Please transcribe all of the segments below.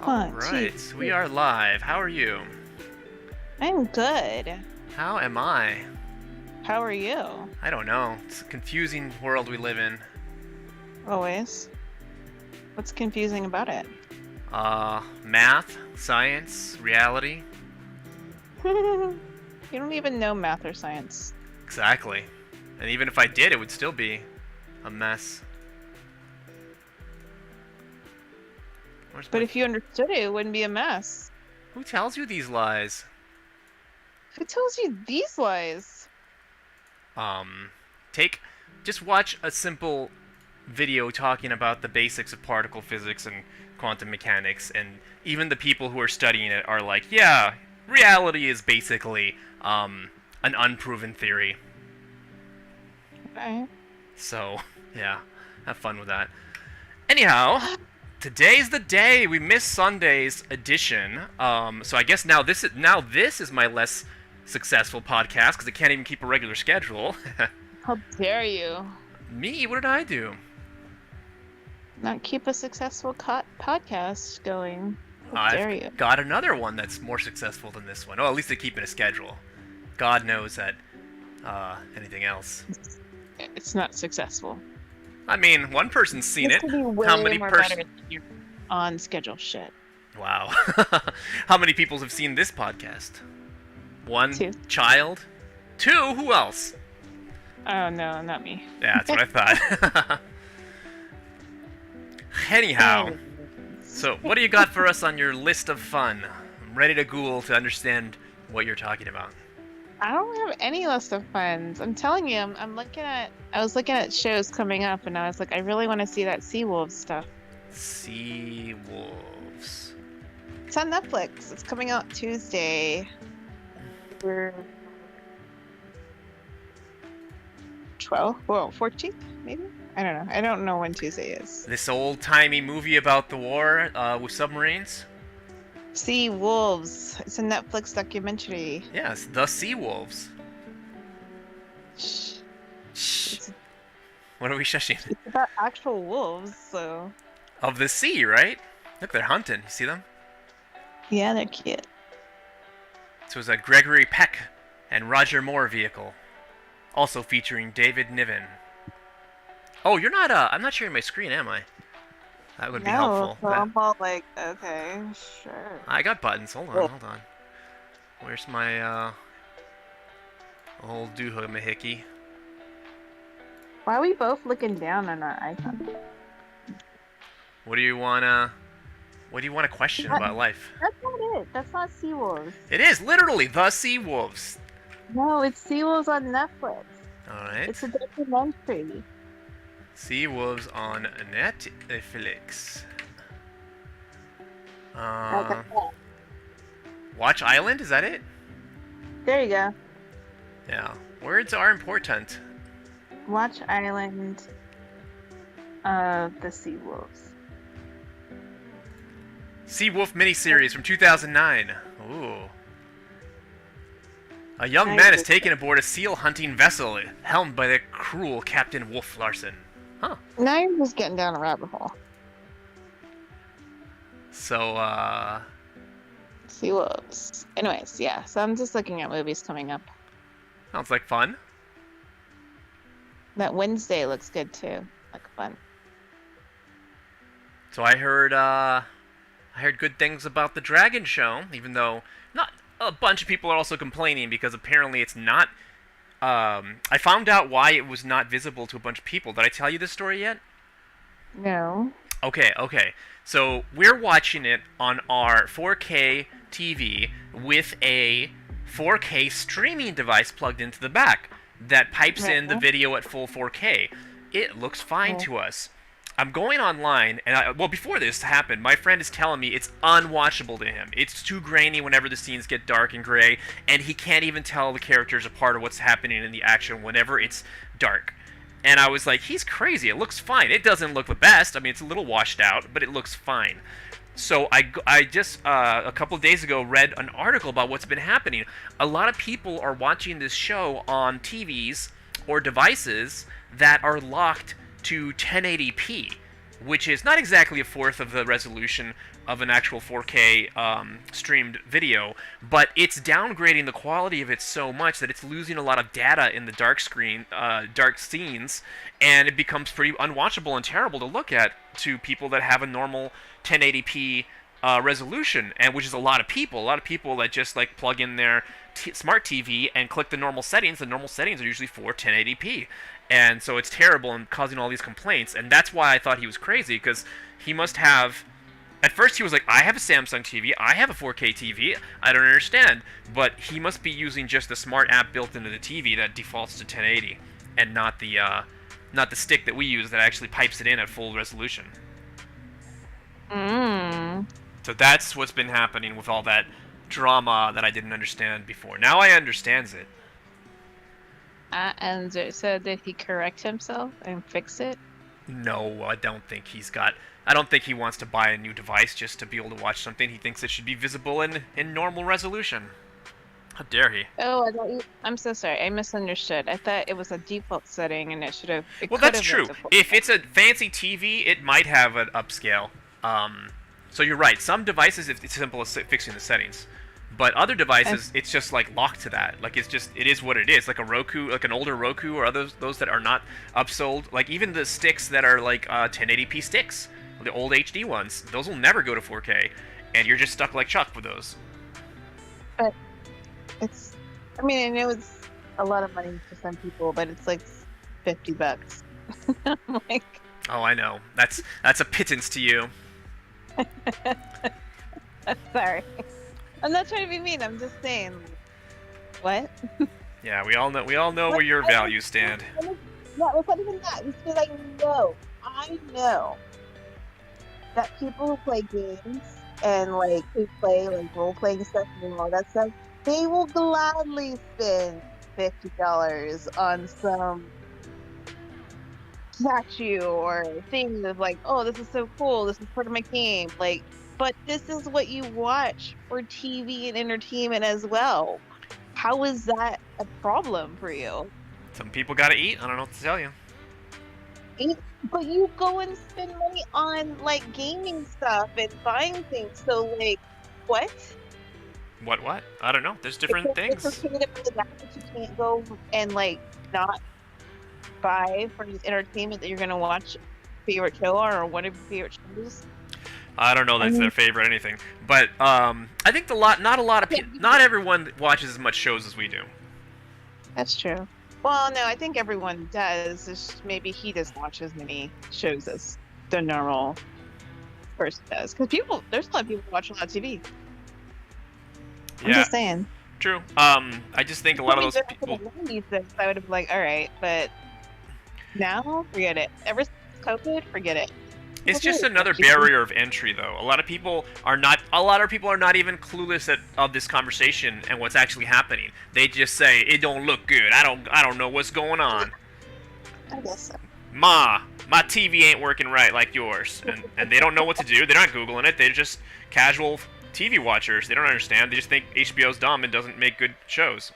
All One, two, right, we three. are live. How are you? I'm good. How am I? How are you? I don't know. It's a confusing world we live in. Always. What's confusing about it? Math, science, reality. You don't even know math or science. Exactly. And even if I did, it would still be a mess. Where's But my... if you understood it, it wouldn't be a mess. Who tells you these lies? Who tells you these lies? Just watch a simple video talking about the basics of particle physics and quantum mechanics, and even the people who are studying it are like, yeah, reality is basically, an unproven theory. Okay. So, yeah, have fun with that. Anyhow, today's the day. We missed Sunday's edition. So I guess now this is my less successful podcast because I can't even keep a regular schedule. How dare you? Me? What did I do? Not keep a successful podcast going. How dare you? I've got another one that's more successful than this one. Oh, at least they keep it a schedule. God knows that anything else. It's not successful. I mean, one person's seen This it. could be way How many more persons? better than your on schedule shit. Wow. How many people have seen this podcast? One 2. child? 2? Who else? Oh no, not me. Yeah, that's what I thought. Anyhow, so what do you got for us on your list of fun? I'm ready to Google to understand what you're talking about. I don't have any list of funds. I'm telling you, I was looking at shows coming up, and I was like, I really want to see that Seawolves stuff. Sea wolves. It's on Netflix. It's coming out Tuesday. We're 12th? Well, 14th, maybe? I don't know. I don't know when Tuesday is. This old-timey movie about the war with submarines? Sea Wolves. It's a Netflix documentary. Yes, the sea wolves. Shh. Shh. What are we shushing? It's about actual wolves, so... Of the sea, right? Look, they're hunting. You see them? Yeah, they're cute. So it's a Gregory Peck and Roger Moore vehicle. Also featuring David Niven. Oh, you're not, I'm not sharing my screen, am I? That would be helpful. So I'm all like, okay, sure. I got buttons. Hold on. Where's my, old doohickey? Why are we both looking down on our icon? What do you wanna question about life? That's not it. That's not Seawolves. It is literally the Sea Wolves. No, it's Seawolves on Netflix. Alright. It's a documentary. Sea Wolves on Netflix. Watch Island, is that it? There you go. Yeah. Words are important. Watch Island of the Seawolves. Sea Wolf miniseries from 2009. Ooh. A young man is taken aboard a seal hunting vessel helmed by the cruel Captain Wolf Larson. Huh. Now you're just getting down a rabbit hole. So, Seawolves. Anyways, yeah. So I'm just looking at movies coming up. sounds like fun. That Wednesday looks good too. Like fun. So I heard good things about the Dragon Show, even though not a bunch of people are also complaining because apparently it's not. I found out why it was not visible to a bunch of people. Did I tell you this story yet? No. Okay. So we're watching it on our 4K TV with a 4K streaming device plugged into the back that pipes in the video at full 4K. It looks fine to us. I'm going online, and before this happened, my friend is telling me it's unwatchable to him. It's too grainy whenever the scenes get dark and gray, and he can't even tell the characters apart of what's happening in the action whenever it's dark. And I was like, he's crazy. It looks fine. It doesn't look the best. I mean, it's a little washed out, but it looks fine. So I just, a couple of days ago, read an article about what's been happening. A lot of people are watching this show on TVs or devices that are locked to 1080p, which is not exactly a fourth of the resolution of an actual 4K streamed video, but it's downgrading the quality of it so much that it's losing a lot of data in the dark scenes, and it becomes pretty unwatchable and terrible to look at to people that have a normal 1080p resolution, and which is a lot of people that just like plug in their smart TV and click the normal settings. The normal settings are usually for 1080p, and so it's terrible and causing all these complaints. And that's why I thought he was crazy, because he must have. At first he was like, I have a Samsung TV, I have a 4K TV, I don't understand. But he must be using just the smart app built into the TV that defaults to 1080, and not the stick that we use that actually pipes it in at full resolution. So that's what's been happening with all that drama that I didn't understand before. Now I understands it. And so did he correct himself and fix it? No, I don't think I don't think he wants to buy a new device just to be able to watch something. He thinks it should be visible in normal resolution. How dare he? Oh, I'm so sorry. I misunderstood. I thought it was a default setting, and it should have. Well, that's true. If it's a fancy TV, it might have an upscale. So you're right. Some devices, it's simple as fixing the settings. But other devices, it's just like locked to that. Like it is what it is. Like a Roku, like an older Roku, or those that are not upsold. Like even the sticks that are like 1080p sticks, the old HD ones, those will never go to 4K, and you're just stuck like Chuck with those. But I mean, I know it's a lot of money for some people, but it's like $50. I'm like, oh, I know. That's a pittance to you. Sorry. I'm not trying to be mean. I'm just saying. What? Yeah, we all know where your values stand. Yeah, it's not even that. It's because I know that people who play games and like who play like role playing stuff and all that stuff, they will gladly spend $50 on some statue or thing of like, oh, this is so cool. This is part of my game. Like, but this is what you watch for TV and entertainment as well. How is that a problem for you? Some people gotta eat. I don't know what to tell you. But you go and spend money on like gaming stuff and buying things. So like, what? What? I don't know. There's different things. It's okay to buy that, but you can't go and like not buy for entertainment that you're gonna watch favorite show or one of your favorite shows. I don't know that's their favorite anything, but I think not everyone watches as much shows as we do. That's true. Well, no, I think everyone does. Just maybe he doesn't watch as many shows as the normal person does. Because there's a lot of people watching a lot of TV. I'm just saying. True. I just think a lot of those people. I would have been like, all right, but now forget it. Ever since COVID, forget it. It's just another barrier of entry, though. A lot of people are not even clueless of this conversation and what's actually happening. They just say it don't look good. I don't know what's going on. I guess so. Ma, my TV ain't working right like yours, and they don't know what to do. They're not googling it. They're just casual TV watchers. They don't understand. They just think HBO's dumb and doesn't make good shows.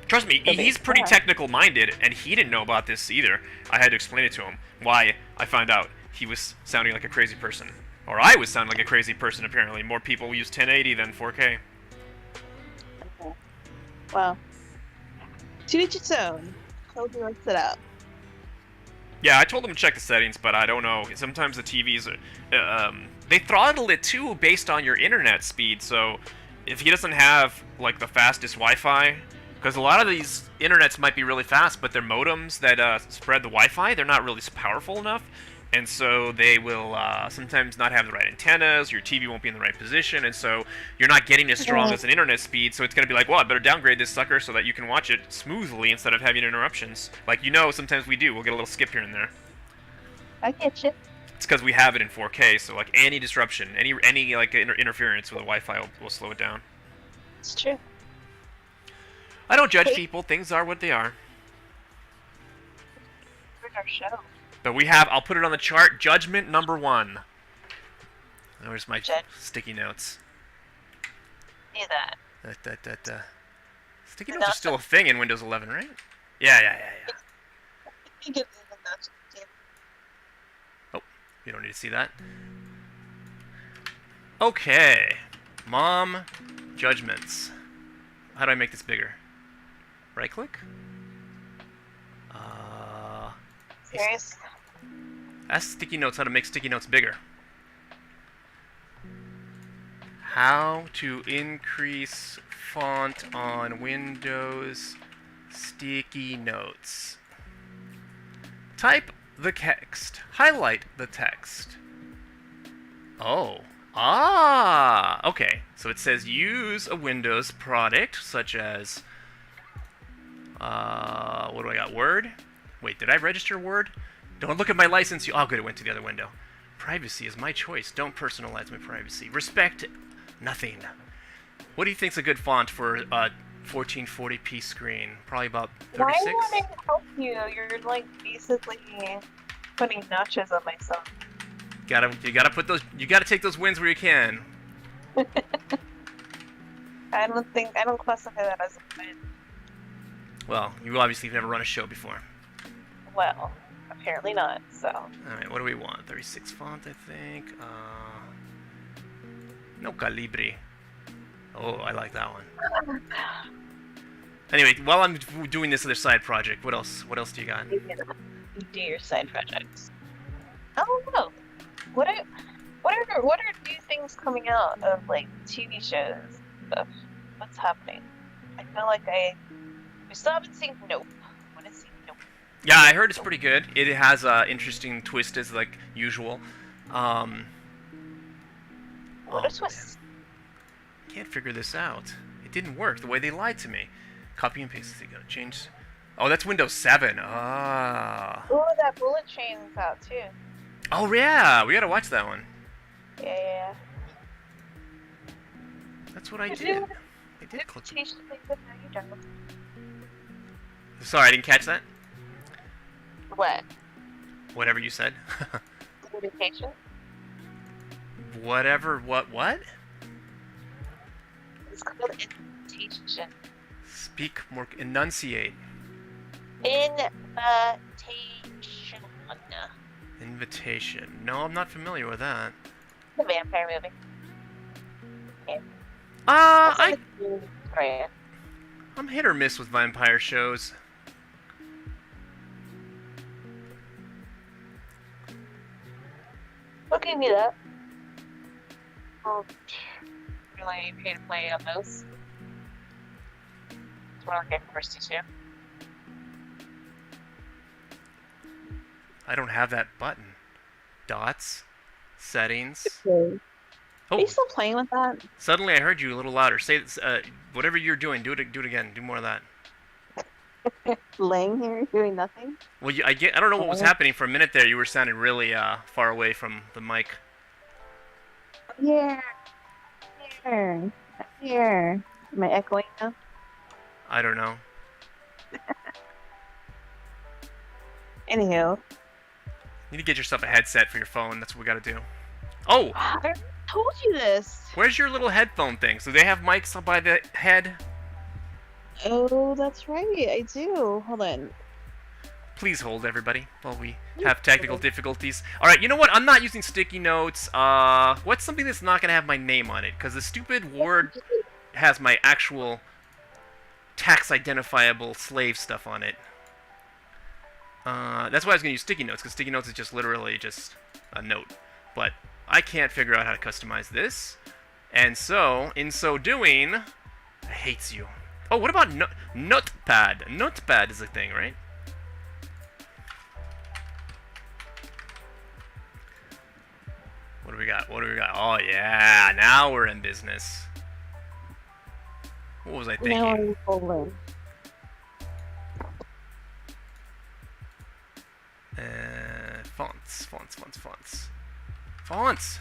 Trust me, he's pretty technical minded, and he didn't know about this either. I had to explain it to him why I found out he was sounding like a crazy person. Or I was sounding like a crazy person, apparently. More people use 1080 than 4K. Okay. Well, to each its own. Hope he works it out. Yeah, I told him to check the settings, but I don't know. Sometimes the TVs are... they throttle it, too, based on your internet speed. So if he doesn't have, like, the fastest Wi-Fi... Because a lot of these internets might be really fast, but they're modems that spread the Wi-Fi. They're not really powerful enough, and so they will sometimes not have the right antennas. Your TV won't be in the right position, and so you're not getting as strong as an internet speed. So it's going to be like, well, I better downgrade this sucker so that you can watch it smoothly instead of having interruptions. Like, sometimes we do. We'll get a little skip here and there. I get you. It's because we have it in 4K, so like any disruption, any like interference with the Wi-Fi will slow it down. It's true. I don't judge people. Things are what they are. Our show. But I'll put it on the chart, judgment number 1. There's my sticky notes. See that. Sticky notes are still a thing in Windows 11, right? Yeah. You don't need to see that. Okay. Mom judgments. How do I make this bigger? Right click? Serious? Ask Sticky Notes how to make sticky notes bigger. How to increase font on Windows sticky notes. Type the text. Highlight the text. Oh. Ah! Okay. So it says use a Windows product such as... what do I got? Word? Wait, did I register Word? Don't look at my license. Oh, good. It went to the other window. Privacy is my choice. Don't personalize my privacy. Respect nothing. What do you think's a good font for a 1440p screen? Probably about 36? Why would I help you? You're like basically putting notches on myself. You gotta put those. You gotta take those wins where you can. I don't classify that as a win. Well, you obviously have never run a show before. Well, apparently not. So. All right, what do we want? 36 font, I think. No calibri. Oh, I like that one. Anyway, while I'm doing this other side project, what else? What else do you got? You do your side projects. I don't know. What are new things coming out of like TV shows and stuff? What's happening? I feel like we still haven't seen Nope. I want to see Nope. Yeah, I heard it's pretty good. It has a interesting twist as like usual. What a twist! Can't figure this out. It didn't work the way they lied to me. Copy and paste. You gotta change. Oh, that's Windows 7. Ah. Oh, that bullet train's out too. Oh yeah, we gotta watch that one. Yeah. That's what I did. I did click. Sorry, I didn't catch that. What? Whatever you said. Meditation? Whatever. What? It's called invitation. Speak more. Enunciate. Invitation. No, I'm not familiar with that. The vampire movie. Yeah. I'm hit or miss with vampire shows. What gave me that? Oh, really pay to play on those. It's one of the first two. I don't have that button. Dots. Settings. Okay. Oh, Are you still playing with that? suddenly I heard you a little louder. Say whatever you're doing. Do it again. Do more of that. Laying here doing nothing? Well, I don't know what was happening for a minute there. You were sounding really far away from the mic. Yeah. Here. Am I echoing now? I don't know. Anywho. You need to get yourself a headset for your phone. That's what we gotta do. Oh! I told you this. Where's your little headphone thing? So they have mics up by the head? Oh, that's right. I do. Hold on. Please hold, everybody, while we have technical difficulties. Alright, you know what? I'm not using sticky notes. What's something that's not gonna have my name on it? Because the stupid Word has my actual tax identifiable slave stuff on it. That's why I was gonna use sticky notes, because sticky notes is just literally just a note. But I can't figure out how to customize this. And so, in so doing, I hates you. Oh, what about Notepad? Notepad is a thing, right? What do we got? Oh, yeah. Now we're in business. What was I thinking? Now I'm forward. Fonts!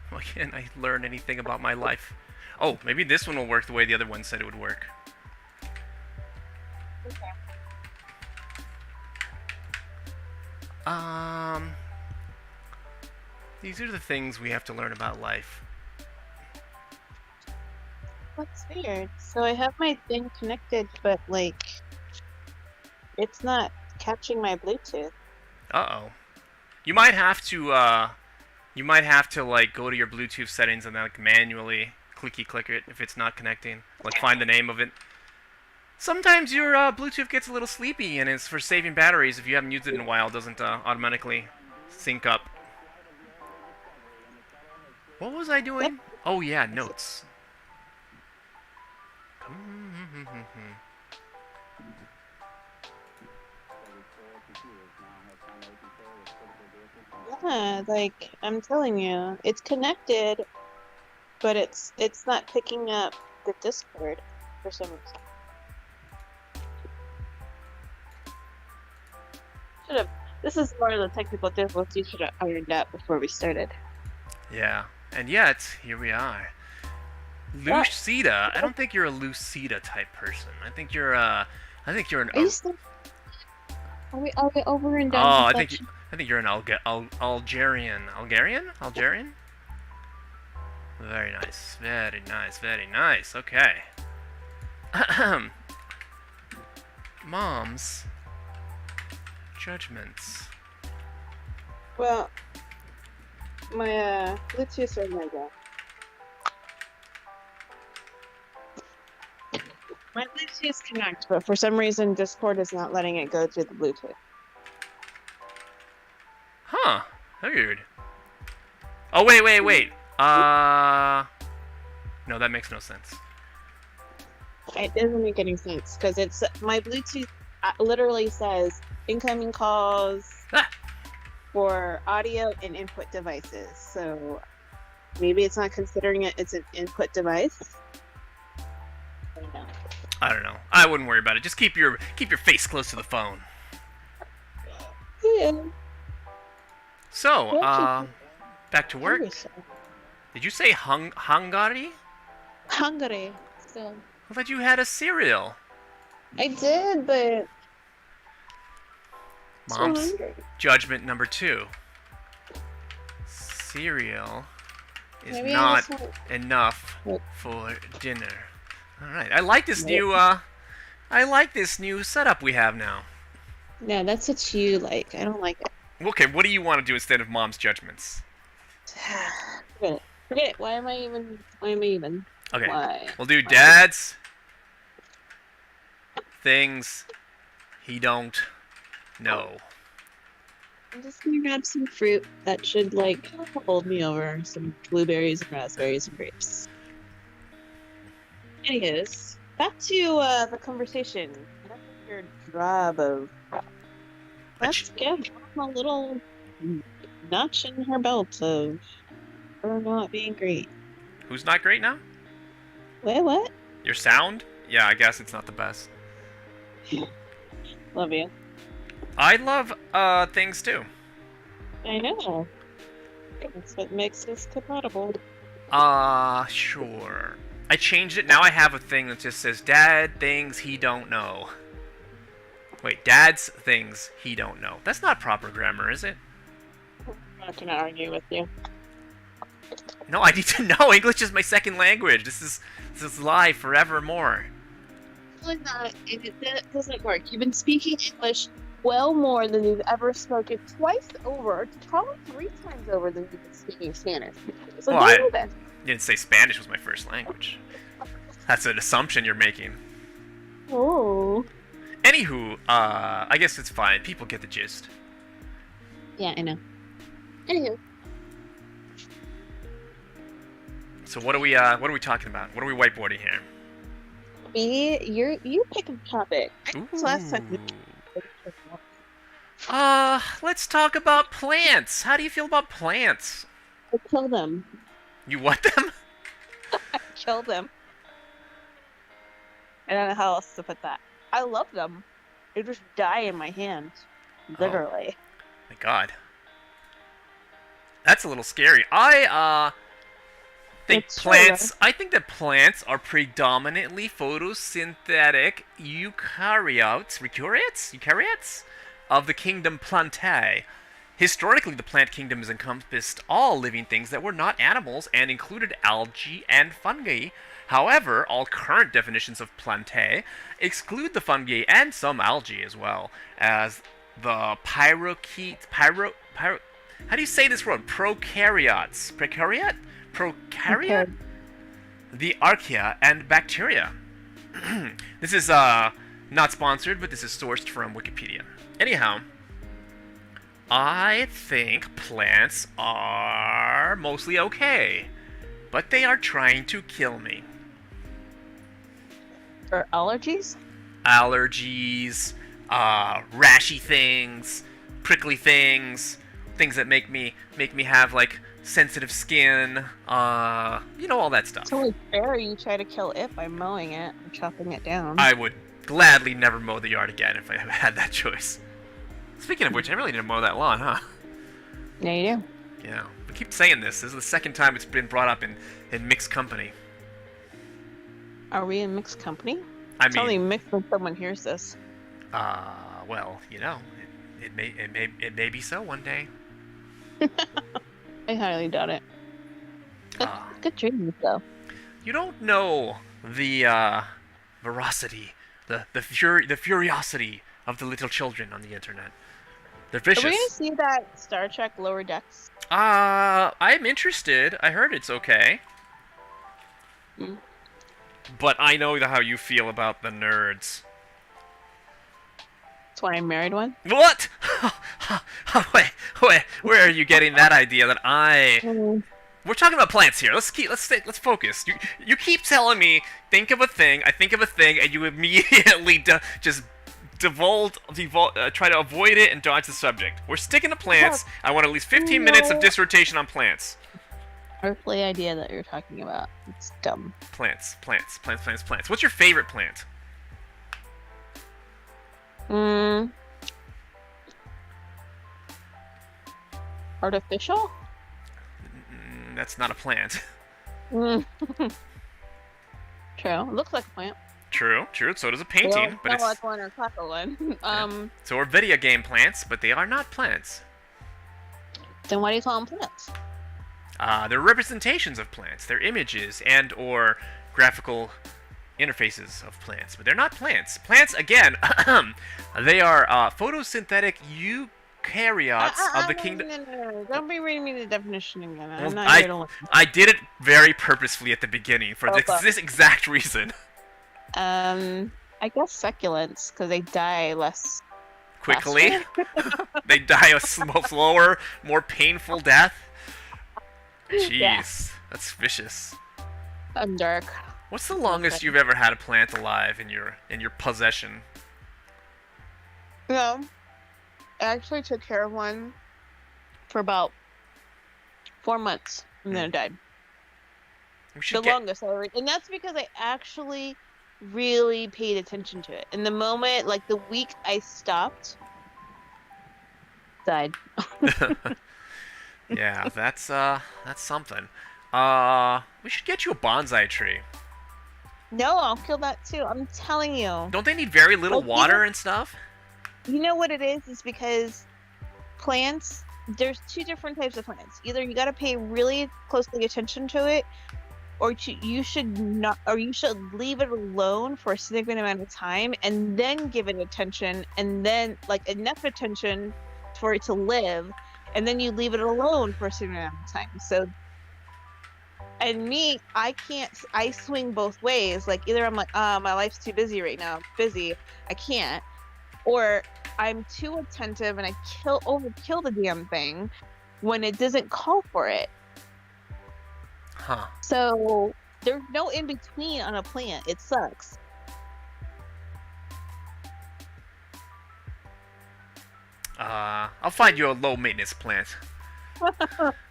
Why can't I learn anything about my life? Oh, maybe this one will work the way the other one said it would work. Okay. These are the things we have to learn about life. That's weird. So I have my thing connected, but like, it's not catching my Bluetooth. Uh-oh. You might have to like go to your Bluetooth settings and then like manually click it if it's not connecting. Like find the name of it. Sometimes your Bluetooth gets a little sleepy and it's for saving batteries. If you haven't used it in a while, it doesn't automatically sync up. What was I doing? Oh yeah, notes. Yeah, like I'm telling you, it's connected, but it's not picking up the Discord for some reason. Should have. This is more of the technical difficulty. Should have ironed out before we started. Yeah, and yet here we are. Lucida. I don't think you're a Lucida type person. I think you're an. Are we over and done? Oh, I think you're an Algerian. Algerian. Very nice. Very nice. Very nice. Okay. Mom's judgments. Well, my Bluetooth are my go. My Bluetooth connect, but for some reason Discord is not letting it go through the Bluetooth. Huh. Weird. Oh, wait. No, that makes no sense. It doesn't make any sense, because it's my Bluetooth literally says incoming calls for audio and input devices. So maybe it's not considering it as an input device. I don't know. I wouldn't worry about it. Just keep your face close to the phone. Yeah. So, back to work. Did you say Hungary? Hungary. So. I thought you had a cereal. I did, but. Mom's judgment number 2. Cereal is Maybe not enough for dinner. All right. I like this new setup we have now. No, that's what you like. I don't like it. Okay, what do you want to do instead of Mom's judgments? Forget it. Why am I even? Okay. Why? We'll do Dad's things he don't know. I'm just gonna grab some fruit that should hold me over. Some blueberries and raspberries and grapes. Anyways, back to the conversation. That's your job of. Let's give Mom a little notch in her belt of her not being great. Who's not great now? Wait, what? Your sound? Yeah, I guess it's not the best. Love you. I love things too. I know. That's what makes us compatible. Sure. I changed it. Now I have a thing that just says Dad things he don't know. Wait, Dad's things he don't know. That's not proper grammar, is it? I'm not gonna argue with you. No, I need to know. English is my second language. This is live forevermore. Really not. It doesn't work. You've been speaking English well more than you've ever spoken twice over, probably 3 times over than you've been speaking Spanish. So well, I that. didn't say Spanish was my first language. That's an assumption you're making. Oh. Anywho, I guess it's fine. People get the gist. Yeah, I know. Anywho. So what are we talking about? What are we whiteboarding here? You pick a topic. Last time. Let's talk about plants. How do you feel about plants? I kill them. You what them? I kill them. I don't know how else to put that. I love them. They just die in my hand. Literally. Oh, my God. That's a little scary. I think that plants are predominantly photosynthetic eukaryotes of the kingdom Plantae. Historically, the plant kingdom has encompassed all living things that were not animals and included algae and fungi. However, all current definitions of Plantae exclude the fungi and some algae as well, as the pyro. How do you say this word? Prokaryotes. Prokaryote? The archaea and bacteria. This is not sponsored, but this is sourced from Wikipedia. Anyhow, I think plants are mostly okay, but they are trying to kill me. For allergies? Allergies, rashy things, prickly things, things that make me have like sensitive skin, all that stuff. It's only fair you try to kill it by mowing it or chopping it down. I would gladly never mow the yard again if I had that choice. Speaking of which, I really need to mow that lawn, huh? Yeah, you do. Yeah, we keep saying this. This is the second time it's been brought up in mixed company. Are we in mixed company? I It's mean, only mixed when someone hears this. well, it may be so one day. I highly doubt it. Good dreams, though. You don't know the veracity, the furiosity of the little children on the internet. They're vicious. Are we gonna see that Star Trek Lower Decks? I'm interested. I heard it's okay. Mm. But I know how you feel about the nerds. That's why I married one. What? wait, where are you getting that idea that I... We're talking about plants here. Let's focus. You keep telling me, think of a thing, I think of a thing, and you immediately just try to avoid it and dodge the subject. We're sticking to plants. I want at least 15 minutes of dissertation on plants. Earthly idea that you're talking about. It's dumb. Plants. What's your favorite plant? Artificial? That's not a plant. True. It looks like a plant. True. So does a painting, but it's like one or crackle one. So are video game plants, but they are not plants. Then why do you call them plants? They're representations of plants. They're images and or graphical interfaces of plants, but they're not plants. Plants, again, they are photosynthetic eukaryotes of the kingdom. No. Don't be reading me the definition again. I'm Well, not here to listen. I did it very purposefully at the beginning for this exact reason. I guess succulents, because they die less Quickly. They die a slower, more painful death. Jeez, Yeah. that's vicious. I'm dark. What's the longest you've ever had a plant alive in your possession? No, I actually took care of one for about 4 months, and then it died. The longest I ever, and that's because I actually really paid attention to it. In the moment, like the week I stopped, died. Yeah, that's something. We should get you a bonsai tree. No, I'll kill that too. I'm telling you. Don't they need very little water and stuff? You know what it is? It's because plants, there's two different types of plants. Either you got to pay really closely attention to it, or you should not, or you should leave it alone for a significant amount of time and then give it attention, and then like enough attention for it to live, and then you leave it alone for a significant amount of time. So, and me, I swing both ways. Like either I'm like, my life's too busy right now, I can't, or I'm too attentive and I overkill the damn thing when it doesn't call for it. Huh. So there's no in between on a plant. It sucks. I'll find you a low maintenance plant.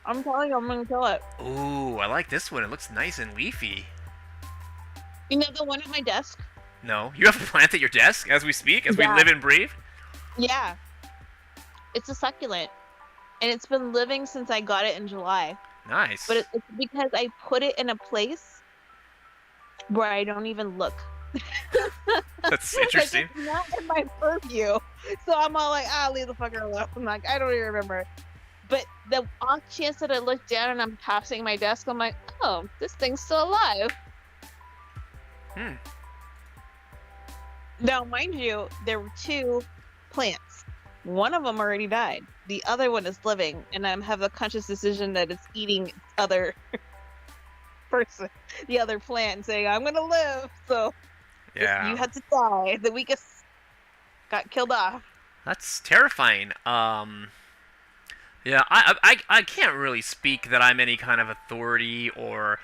I'm telling you, I'm gonna kill it. Ooh, I like this one. It looks nice and leafy. You know the one at my desk? No, you have a plant at your desk as we speak, as we live and breathe? Yeah. It's a succulent. And it's been living since I got it in July. Nice. But it's because I put it in a place where I don't even look. That's interesting. Like, it's not in my purview. So I'm all like, leave the fucker alone. I'm like, I don't even remember. But the off chance that I look down and I'm passing my desk, I'm like, oh, this thing's still alive. Now, mind you, there were two plants. One of them already died. The other one is living, and I have a conscious decision that it's eating its other person, the other plant, saying, I'm gonna live. So Yeah. you had to die. The weakest got killed off. That's terrifying. Yeah, I can't really speak that I'm any kind of authority or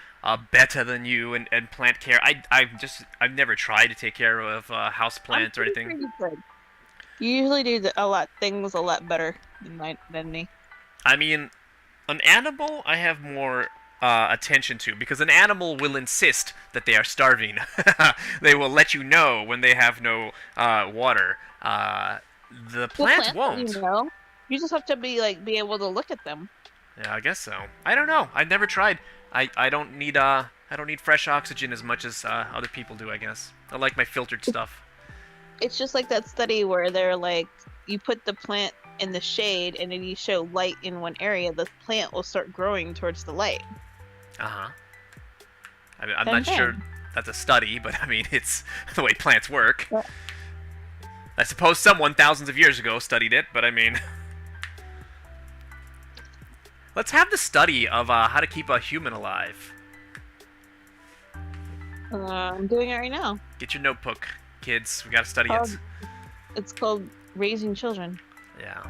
better than you in plant care. I've never tried to take care of house plants or anything. Pretty good. You usually do things a lot better than me. I mean, an animal I have more attention to because an animal will insist that they are starving. They will let you know when they have no water. The plants won't. You know, you just have to be able to look at them. Yeah, I guess so. I don't know. I've never tried. I don't need fresh oxygen as much as other people do. I guess I like my filtered stuff. It's just like that study where they're like, you put the plant in the shade and then you show light in one area, the plant will start growing towards the light. Uh-huh. I'm not sure that's a study, but I mean, it's the way plants work. Yeah. I suppose someone thousands of years ago studied it, but I mean... Let's have the study of how to keep a human alive. I'm doing it right now. Get your notebook, kids. We gotta study it. It's called Raising Children. Yeah.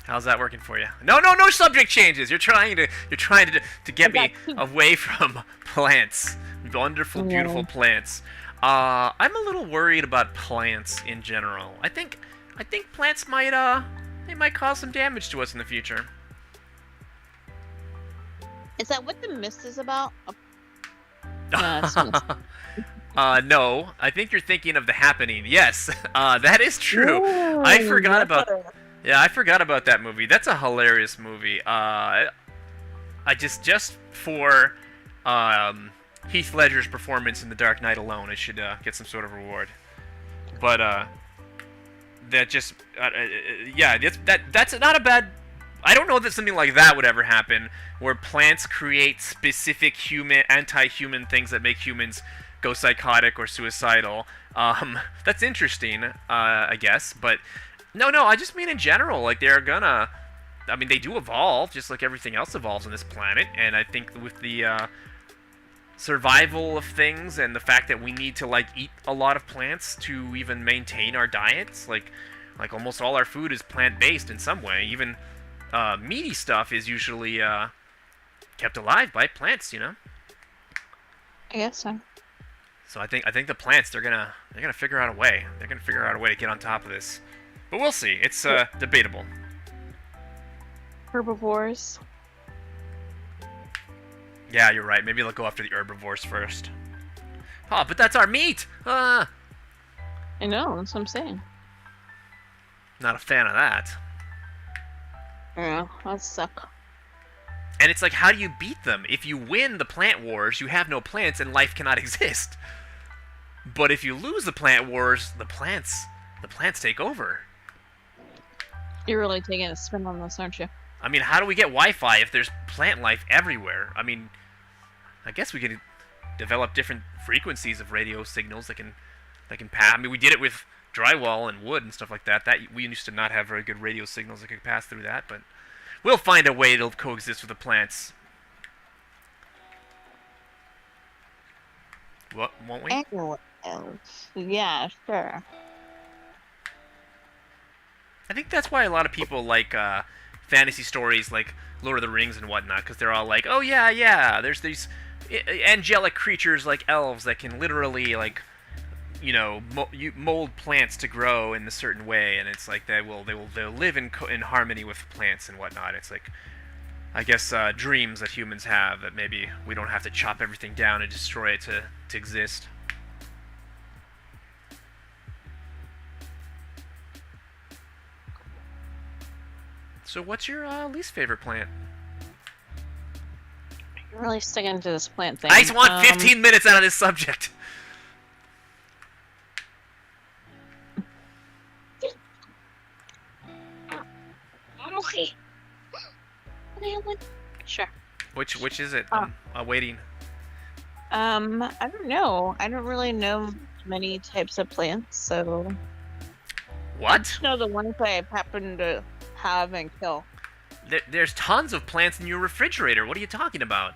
How's that working for you? No subject changes. You're trying to get me away from plants. Wonderful, beautiful plants. I'm a little worried about plants in general. I think plants might they might cause some damage to us in the future. Is that what the mist is about? No. I think you're thinking of The Happening. Yes, that is true. Ooh, I forgot about that movie. That's a hilarious movie. I just for Heath Ledger's performance in The Dark Knight alone, I should get some sort of reward. But that's not a bad. I don't know that something like that would ever happen, where plants create specific anti-human things that make humans go psychotic or suicidal. That's interesting, I guess. But no, I just mean in general, like they're gonna. I mean, they do evolve, just like everything else evolves on this planet. And I think with the survival of things and the fact that we need to eat a lot of plants to even maintain our diets, like almost all our food is plant-based in some way. Even meaty stuff is usually kept alive by plants, you know. I guess so. So I think the plants they're gonna figure out a way. They're gonna figure out a way to get on top of this. But we'll see. It's debatable. Herbivores. Yeah, you're right. Maybe they'll go after the herbivores first. Oh, but that's our meat! I know, that's what I'm saying. Not a fan of that. Yeah, that suck. And it's like, how do you beat them? If you win the plant wars, you have no plants and life cannot exist. But if you lose the plant wars, the plants take over. You're really taking a spin on this, aren't you? I mean, how do we get Wi-Fi if there's plant life everywhere? I mean, I guess we could develop different frequencies of radio signals that can pass. I mean, we did it with drywall and wood and stuff like that. We used to not have very good radio signals that could pass through that, but we'll find a way to coexist with the plants. What, won't we? Yeah, sure. I think that's why a lot of people like fantasy stories like Lord of the Rings and whatnot, because they're all like, oh yeah, there's these angelic creatures like elves that can literally mold plants to grow in a certain way, and it's like they'll live in harmony with plants and whatnot. It's like, I guess, dreams that humans have, that maybe we don't have to chop everything down and destroy it to exist. So what's your least favorite plant? You're really sticking to this plant thing. I just want 15 minutes out of this subject. Okay. Sure. Which is it? I'm waiting. I don't know. I don't really know many types of plants, so. I What? just know the ones I happen to have and kill. There's tons of plants in your refrigerator. What are you talking about?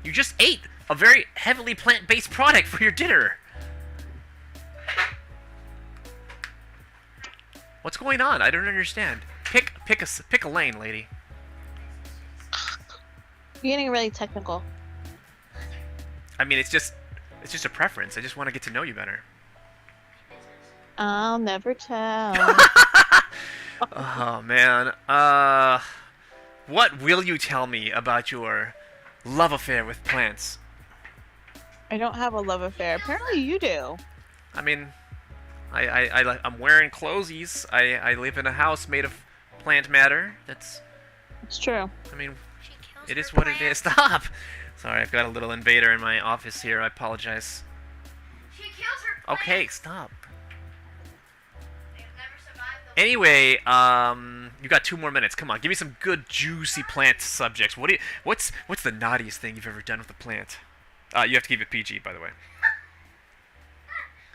You just ate a very heavily plant-based product for your dinner. What's going on? I don't understand. Pick a lane, lady. You're getting really technical. I mean, it's just a preference. I just want to get to know you better. I'll never tell. Oh man. What will you tell me about your love affair with plants? I don't have a love affair. Apparently you do. I mean, I'm wearing clothesies. I live in a house made of plant matter. It's true. I mean, it is what it is. Stop! Sorry, I've got a little invader in my office here. I apologize. She kills her plants. Okay, stop. They've never survived the Anyway, you got 2 more minutes. Come on, give me some good juicy plant subjects. What's the naughtiest thing you've ever done with a plant? You have to keep it PG, by the way.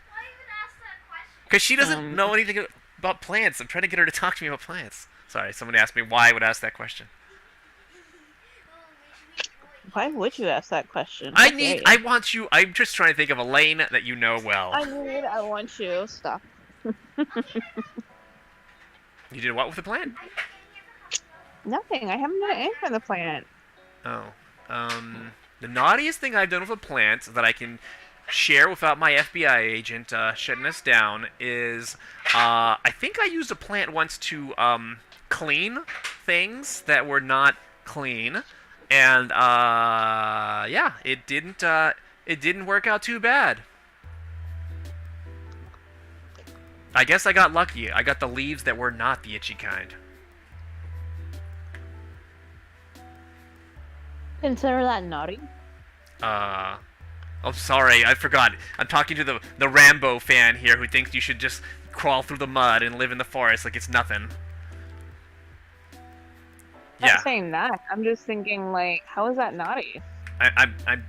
Why even ask that question? Because she doesn't know anything about plants. I'm trying to get her to talk to me about plants. Sorry, somebody asked me why I would ask that question. Why would you ask that question? I want you. I'm just trying to think of a lane that you know well. I want you. Stop. You did what with the plant? Nothing. I haven't done anything on the plant. Oh. The naughtiest thing I've done with a plant that I can share without my FBI agent shutting us down is I think I used a plant once to clean things that were not clean, and yeah, it didn't work out too bad. I guess I got lucky. I got the leaves that were not the itchy kind. Consider that naughty. Oh, sorry, I forgot. I'm talking to the Rambo fan here who thinks you should just crawl through the mud and live in the forest like it's nothing. I'm Yeah, not saying that. I'm just thinking, like, how is that naughty? I'm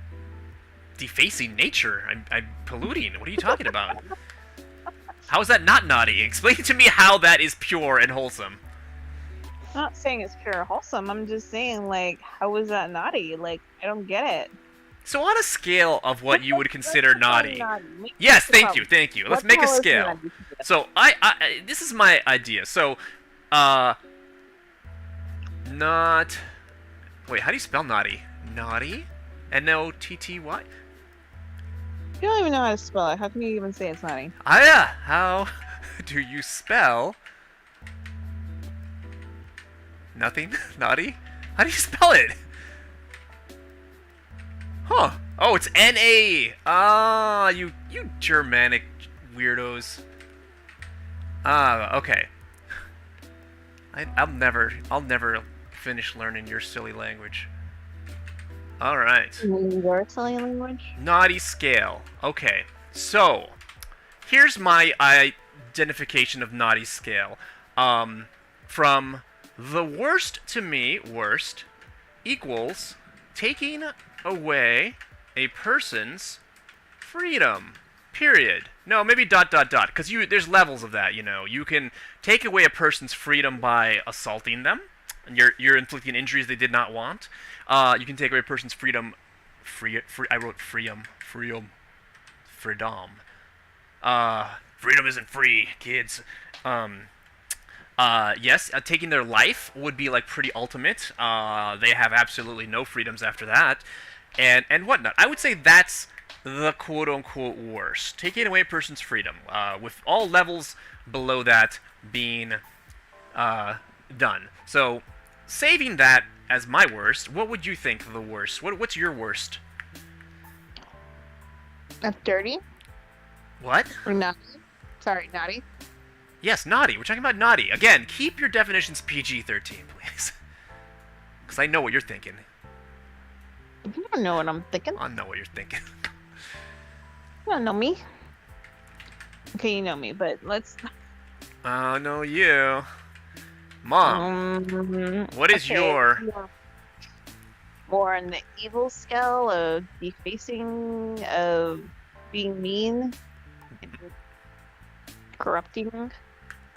defacing nature. I'm polluting. What are you talking about? How is that not naughty? Explain to me how that is pure and wholesome. I'm not saying it's pure or wholesome. I'm just saying, like, how is that naughty? Like, I don't get it. So on a scale of what you would consider Let's naughty. Make Yes, the thank problem. you, thank you. Let's What make a color is scale. naughty? So this is my idea. So, not. Wait, how do you spell naughty? Naughty, N-O-T-T-Y. You don't even know how to spell it. How can you even say it's naughty? Ah, yeah. How do you spell nothing? Naughty? How do you spell it? Huh? Oh, it's N-A. Ah, you Germanic weirdos. Ah, okay. I'll never finish learning your silly language. All right. Your silly language? Naughty scale. Okay. So, here's my identification of naughty scale. From the worst to me, worst equals taking away a person's freedom. Period. No, maybe ... because there's levels of that, you know. You can take away a person's freedom by assaulting them, and you're inflicting injuries they did not want. You can take away a person's freedom. I wrote freedom. Freedom. Freedom isn't free, kids. Yes, taking their life would be like pretty ultimate. They have absolutely no freedoms after that, and whatnot. I would say that's the quote-unquote worst. Taking away a person's freedom, with all levels below that being done. So, saving that as my worst, what would you think the worst? What's your worst? That's dirty? What? Or naughty? Sorry, naughty? Yes, naughty. We're talking about naughty. Again, keep your definitions PG-13, please. Because I know what you're thinking. You don't know what I'm thinking. I know what you're thinking. You don't know me. Okay, you know me, but let's... Oh, no, you. Mom, what is your... More on the evil scale of defacing, of being mean, and corrupting.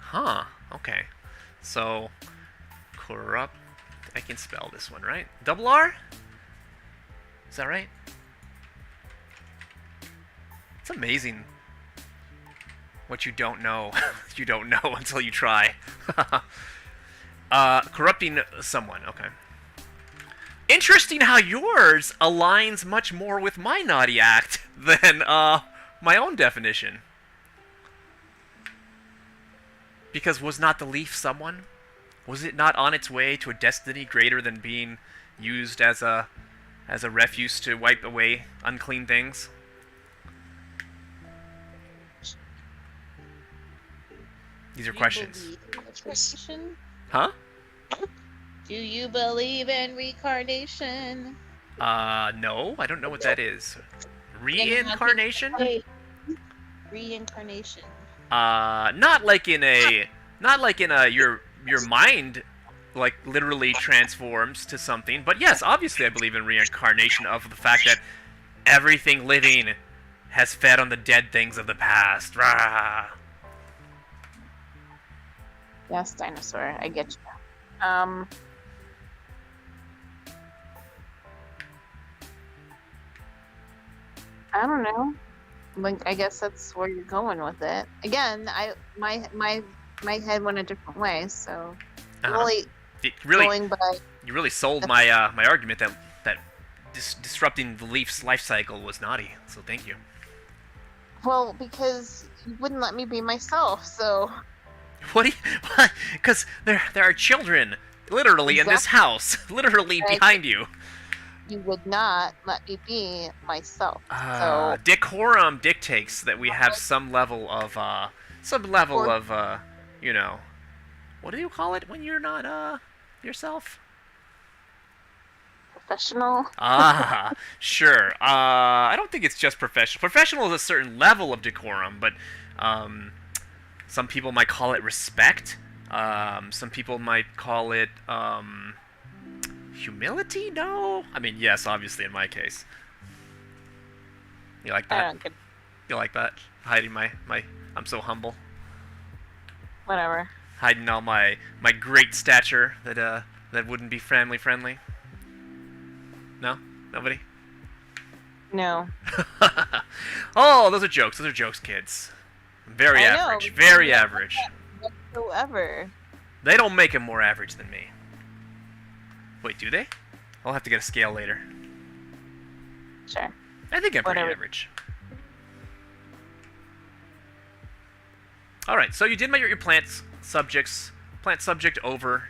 Huh. Okay. So, corrupt. I can spell this one, right? Double R? Is that right? It's amazing what you don't know. You don't know until you try. Corrupting someone. Okay. Interesting how yours aligns much more with my naughty act than my own definition. Because was not the leaf someone? Was it not on its way to a destiny greater than being used as a refuse to wipe away unclean things? These are questions. Reincarnation? Huh? Do you believe in reincarnation? No, I don't know what that is. Reincarnation? Reincarnation. Not like in a your mind like literally transforms to something. But yes, obviously I believe in reincarnation of the fact that everything living has fed on the dead things of the past. Rah. Yes, dinosaur. I get you. I don't know. Like, I guess that's where you're going with it. Again, my head went a different way, so I'm only going by. You really sold my my argument that disrupting the leaf's life cycle was naughty. So thank you. Well, because you wouldn't let me be myself, so. What? Because there are children literally in this house, literally behind you. You would not let me be myself. So decorum dictates that we have some level of you know, what do you call it when you're not yourself? Professional. Sure. I don't think it's just professional. Professional is a certain level of decorum, but some people might call it respect. Some people might call it humility? No? I mean, yes, obviously in my case. You like that? I don't get. You like that? Hiding my I'm so humble. Whatever. Hiding all my great stature that wouldn't be family friendly. No? Nobody? No. Oh, those are jokes. Those are jokes, kids. Very average. Very average. Whatsoever. They don't make him more average than me. Wait, do they? I'll have to get a scale later. Sure. I think I'm pretty average. Alright, so you did your plant subject over.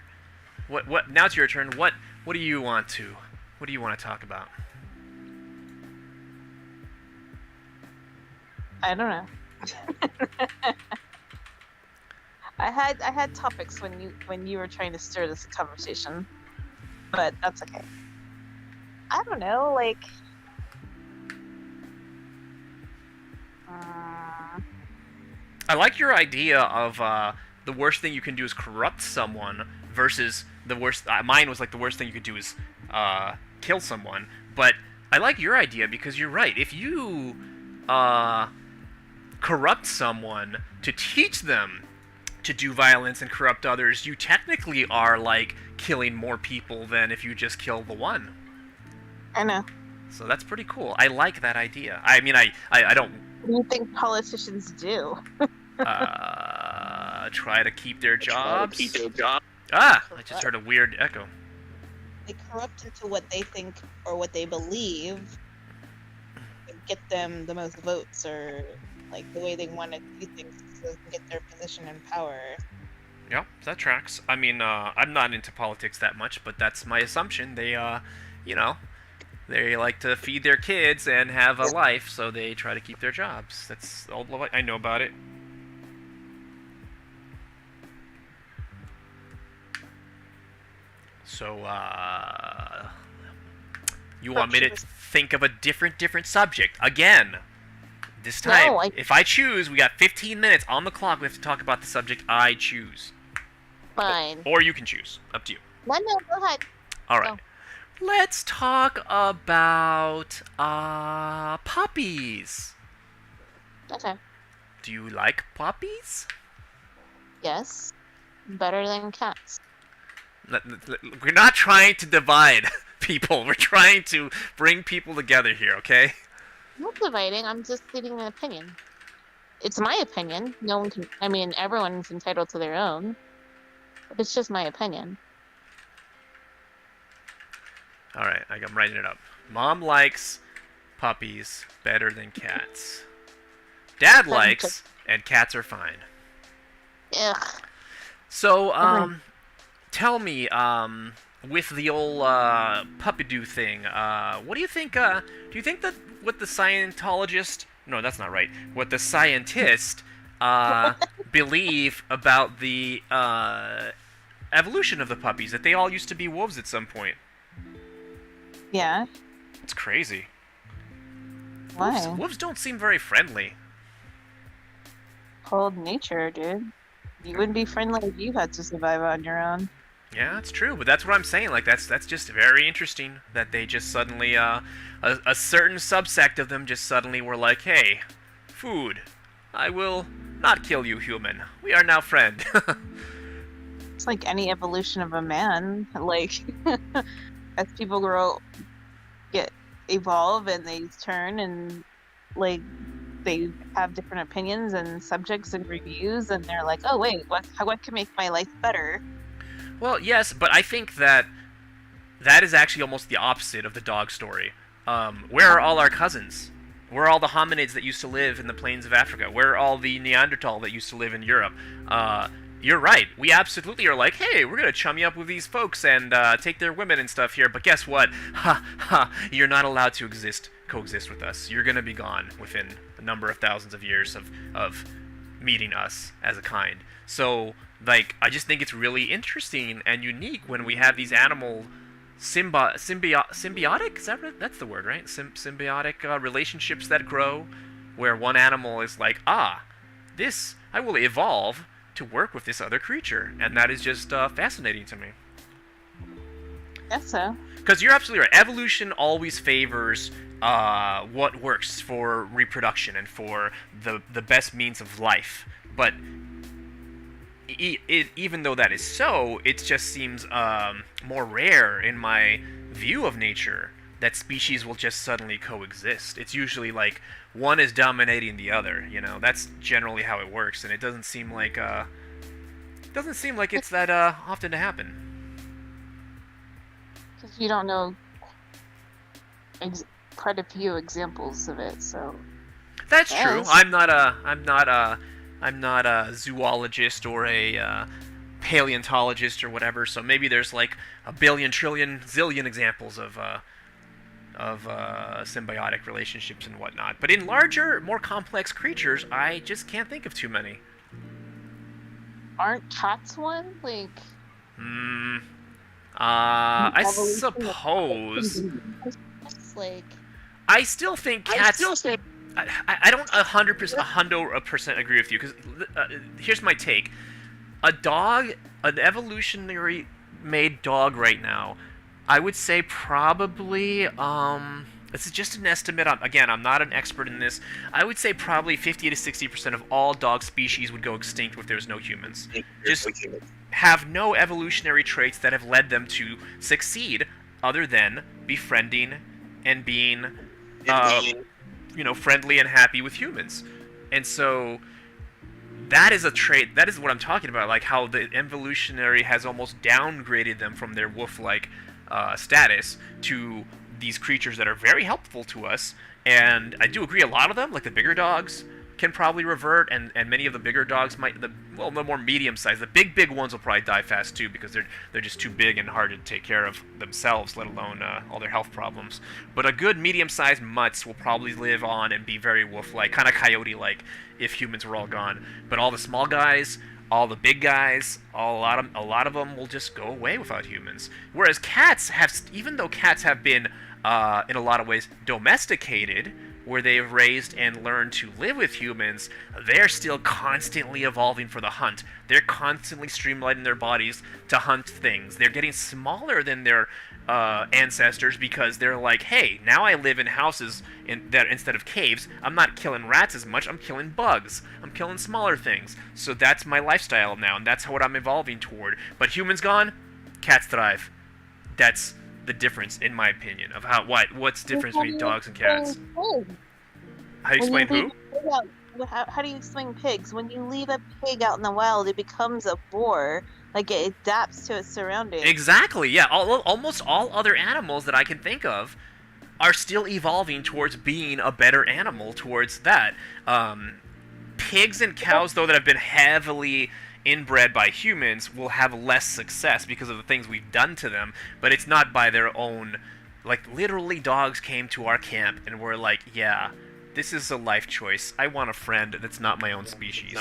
What now it's your turn. What do you want to talk about? I don't know. I had topics when you were trying to stir this conversation, but that's okay. I don't know, like. I like your idea of the worst thing you can do is corrupt someone versus the worst. Mine was like the worst thing you could do is kill someone. But I like your idea because you're right. If you corrupt someone to teach them to do violence and corrupt others, you technically are like killing more people than if you just kill the one. I know. So that's pretty cool. I like that idea. I mean, I don't. What do you think politicians do? Try to keep their jobs. I just heard a weird echo. They corrupt into what they think or what they believe, get them the most votes or like the way they want to do things so they can get their position and power. Yeah, that tracks. I mean, I'm not into politics that much, but that's my assumption. They, they like to feed their kids and have a life, so they try to keep their jobs. That's all I know about it. So, you want me to think of a different subject again? This time, No, if I choose, we got 15 minutes on the clock. We have to talk about the subject I choose. Fine. Or you can choose. Up to you. No, go ahead. All right. Let's talk about puppies. Okay. Do you like puppies? Yes. Better than cats. We're not trying to divide people. We're trying to bring people together here, okay? I'm not dividing, I'm just stating an opinion. It's my opinion. No one can, I mean, everyone's entitled to their own. But it's just my opinion. Alright, I'm writing it up. Mom likes puppies better than cats. Dad likes, and cats are fine. Ugh. So, tell me, with the old puppy-doo thing, what do you think, do you think that what the Scientologist, no, that's not right, what the scientist, believe about the, evolution of the puppies, that they all used to be wolves at some point? Yeah. It's crazy. Why? Wolves don't seem very friendly. Cold nature, dude. You wouldn't be friendly if you had to survive on your own. Yeah, that's true, but that's what I'm saying. Like, that's just very interesting that they just suddenly, a certain subsect of them just suddenly were like, hey, food, I will not kill you, human. We are now friend. It's like any evolution of a man. Like, as people evolve and they turn and, like, they have different opinions and subjects and reviews, and they're like, oh, wait, what can make my life better? Well, yes, but I think that is actually almost the opposite of the dog story. Where are all our cousins? Where are all the hominids that used to live in the plains of Africa? Where are all the Neanderthal that used to live in Europe? You're right. We absolutely are like, hey, we're going to chummy up with these folks and take their women and stuff here. But guess what? Ha, ha, you're not allowed to coexist with us. You're going to be gone within a number of thousands of years of meeting us as a kind. So, like, I just think it's really interesting and unique when we have these animal symbiotic, is that right? That's the word, right? Symbiotic relationships that grow, where one animal is like, I will evolve to work with this other creature, and that is just fascinating to me. Guess so. Because you're absolutely right. Evolution always favors what works for reproduction and for the best means of life. But even though that is so, it just seems more rare in my view of nature that species will just suddenly coexist. It's usually like one is dominating the other. You know, that's generally how it works, and it doesn't seem like it's that often to happen. Because you don't know quite a few examples of it, so. That's true. I'm not a zoologist or a paleontologist or whatever. So maybe there's like a billion, trillion, zillion examples of symbiotic relationships and whatnot. But in larger, more complex creatures, I just can't think of too many. Aren't cats one? Like. I suppose. Like. I still think cats. I don't 100% agree with you, because here's my take. An evolutionary made dog right now, I would say probably, this is just an estimate. Again, I'm not an expert in this. I would say probably 50 to 60% of all dog species would go extinct if there's no humans. Just have no evolutionary traits that have led them to succeed other than befriending and being friendly and happy with humans. And so that is a trait, that is what I'm talking about, like how the evolutionary has almost downgraded them from their wolf-like status to these creatures that are very helpful to us. And I do agree, a lot of them, like the bigger dogs, can probably revert, and many of the bigger dogs might, the more medium-sized, the big ones will probably die fast too, because they're just too big and hard to take care of themselves, let alone all their health problems. But a good medium-sized mutts will probably live on and be very wolf-like, kind of coyote-like, if humans were all gone. But all the small guys, all the big guys, a lot of them will just go away without humans. Whereas cats have, even though cats have been in a lot of ways domesticated, where they've raised and learned to live with humans, they're still constantly evolving for the hunt. They're constantly streamlining their bodies to hunt things. They're getting smaller than their ancestors because they're like, hey, now I live in houses that instead of caves. I'm not killing rats as much. I'm killing bugs. I'm killing smaller things. So that's my lifestyle now, and that's what I'm evolving toward. But humans gone, cats thrive. That's the difference, in my opinion, of what's the difference between dogs and cats. How do you explain who? How do you explain pigs? When you leave a pig out in the wild, it becomes a boar. Like, it adapts to its surroundings. Exactly, yeah. Almost all other animals that I can think of are still evolving towards being a better animal towards that. Pigs and cows, though, that have been heavily inbred by humans will have less success because of the things we've done to them, but it's not by their own. Like, literally, dogs came to our camp and were like, yeah, this is a life choice. I want a friend that's not my own species.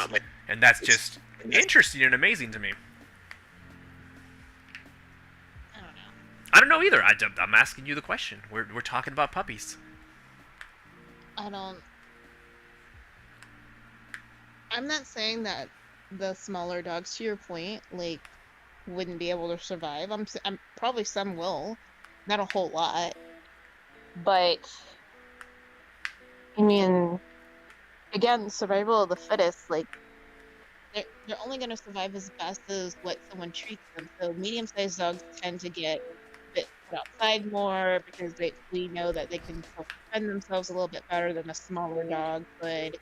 And that's just interesting and amazing to me. I don't know either. I'm asking you the question. We're talking about puppies. I'm not saying that the smaller dogs, to your point, like, wouldn't be able to survive. I'm probably some will, not a whole lot, but I mean, again, survival of the fittest. Like, they're only going to survive as best as what someone treats them. So medium-sized dogs tend to get put outside more because we know that they can defend themselves a little bit better than a smaller dog could.